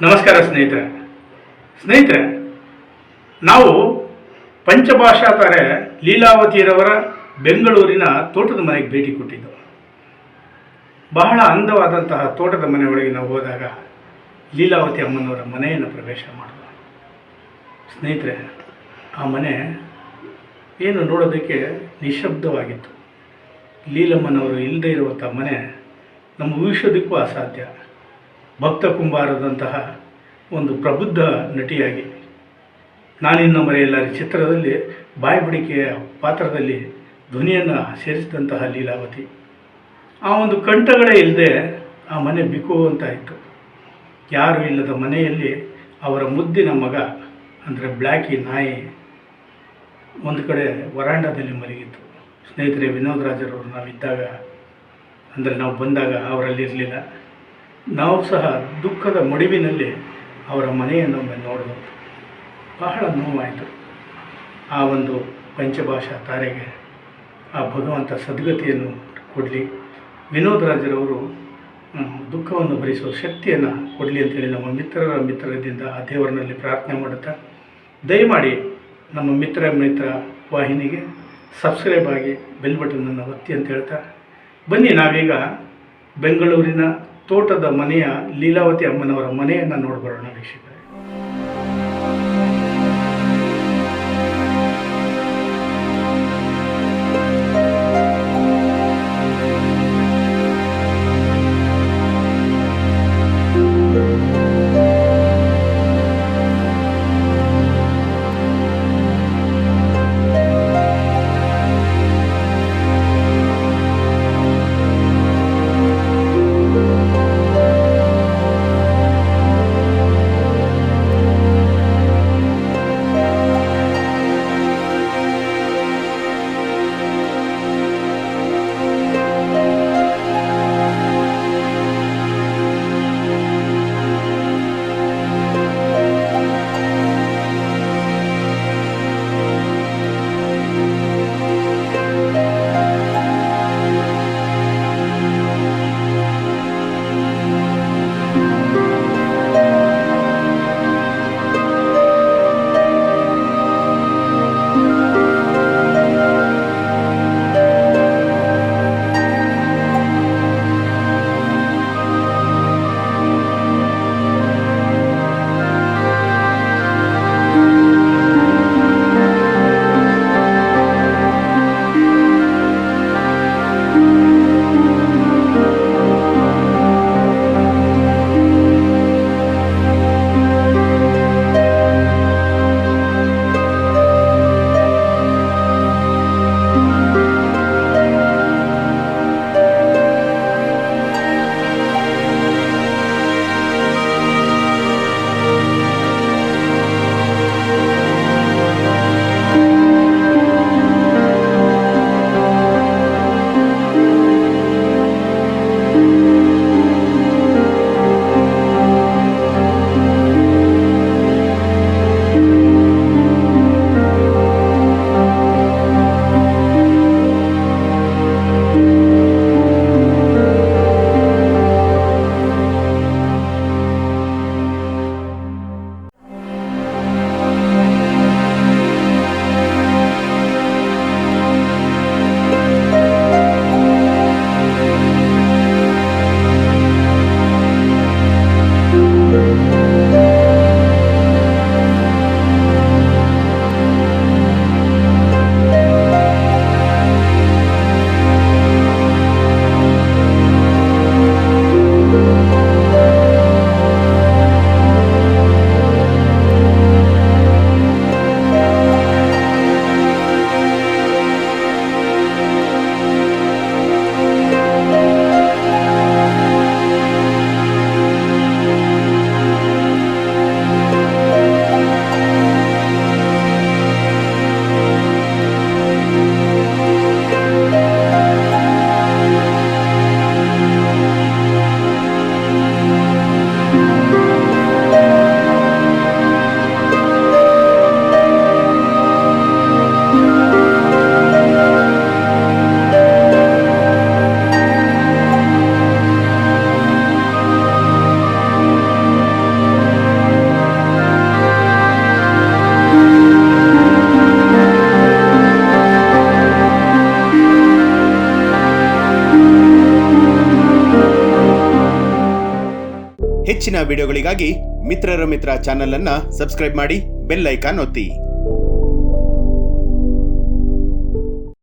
ನಮಸ್ಕಾರ ಸ್ನೇಹಿತರೆ, ನಾವು ಪಂಚಭಾಷಾ ತಾರೆ ಲೀಲಾವತಿಯರವರ ಬೆಂಗಳೂರಿನ ತೋಟದ ಮನೆಗೆ ಭೇಟಿ ಕೊಟ್ಟಿದ್ದು. ಬಹಳ ಅಂದವಾದಂತಹ ತೋಟದ ಮನೆ ಒಳಗೆ ನಾವು ಹೋದಾಗ ಲೀಲಾವತಿ ಅಮ್ಮನವರ ಮನೆಯನ್ನು ಪ್ರವೇಶ ಮಾಡಿದ್ವಿ. ಸ್ನೇಹಿತರೆ, ಆ ಮನೆ ಏನು ನೋಡೋದಕ್ಕೆ ನಿಶಬ್ದವಾಗಿತ್ತು. ಲೀಲಮ್ಮನವರು ಇಲ್ಲದೆ ಇರುವಂಥ ಮನೆ ನಮ್ಮ ಊಹಿಸೋದಕ್ಕೂ ಅಸಾಧ್ಯ. ಭಕ್ತ ಕುಂಬಾರದಂತಹ ಒಂದು ಪ್ರಬುದ್ಧ ನಟಿಯಾಗಿ ನಾನಿನ್ನ ಮರೆಯಲಾರೆ ಚಿತ್ರದಲ್ಲಿ ಬಾಯ್ಬಿಡಿಕೆಯ ಪಾತ್ರದಲ್ಲಿ ಧ್ವನಿಯನ್ನು ಸೇರಿಸಿದಂತಹ ಲೀಲಾವತಿ, ಆ ಒಂದು ಕಂಠಗಳೇ ಇಲ್ಲದೆ ಆ ಮನೆ ಬಿಕು ಅಂತ ಇತ್ತು. ಯಾರು ಇಲ್ಲದ ಮನೆಯಲ್ಲಿ ಅವರ ಮುದ್ದಿನ ಮಗ ಅಂದರೆ ಬ್ಲ್ಯಾಕಿ ನಾಯಿ ಒಂದು ಕಡೆ ವರಾಂಡದಲ್ಲಿ ಮಲಗಿತ್ತು. ಸ್ನೇಹಿತರೆ, ವಿನೋದ್ ರಾಜರವರು ನಾವಿದ್ದಾಗ ಅಂದರೆ ನಾವು ಬಂದಾಗ ಅವರಲ್ಲಿ ಇರಲಿಲ್ಲ. ನಾವು ಸಹ ದುಃಖದ ಮುಡಿವಿನಲ್ಲಿ ಅವರ ಮನೆಯನ್ನೊಮ್ಮೆ ನೋಡಿದೆವು. ಬಹಳ ನೋವಾಯಿತು. ಆ ಒಂದು ಪಂಚಭಾಷಾ ತಾರೆಗೆ ಆ ಭಗವಂತ ಸದ್ಗತಿಯನ್ನು ಕೊಡಲಿ, ವಿನೋದ್ ರಾಜರವರು ದುಃಖವನ್ನು ಭರಿಸುವ ಶಕ್ತಿಯನ್ನು ಕೊಡಲಿ ಅಂತೇಳಿ ನಮ್ಮ ಮಿತ್ರರಿಂದ ಆ ದೇವರನಲ್ಲಿ ಪ್ರಾರ್ಥನೆ ಮಾಡುತ್ತಾ, ದಯಮಾಡಿ ನಮ್ಮ ಮಿತ್ರ ವಾಹಿನಿಗೆ ಸಬ್ಸ್ಕ್ರೈಬ್ ಆಗಿ ಬೆಲ್ ಬಟನನ್ನು ಒತ್ತಿ ಅಂತ ಹೇಳ್ತಾ ಬನ್ನಿ, ನಾವೀಗ ಬೆಂಗಳೂರಿನ ತೋಟದ ಮನೆಯ ಲೀಲಾವತಿ ಅಮ್ಮನವರ ಮನೆಯನ್ನು ನೋಡಿಬರೋಣ ವೀಕ್ಷಕರೇ. ಹೆಚ್ಚಿನ ವಿಡಿಯೋಗಳಿಗಾಗಿ ಮಿತ್ರರ ಮಿತ್ರ ಚಾನೆಲ್ ಅನ್ನ ಸಬ್ಸ್ಕ್ರೈಬ್ ಮಾಡಿ, ಬೆಲ್ ಐಕಾನ್ ಒತ್ತಿ.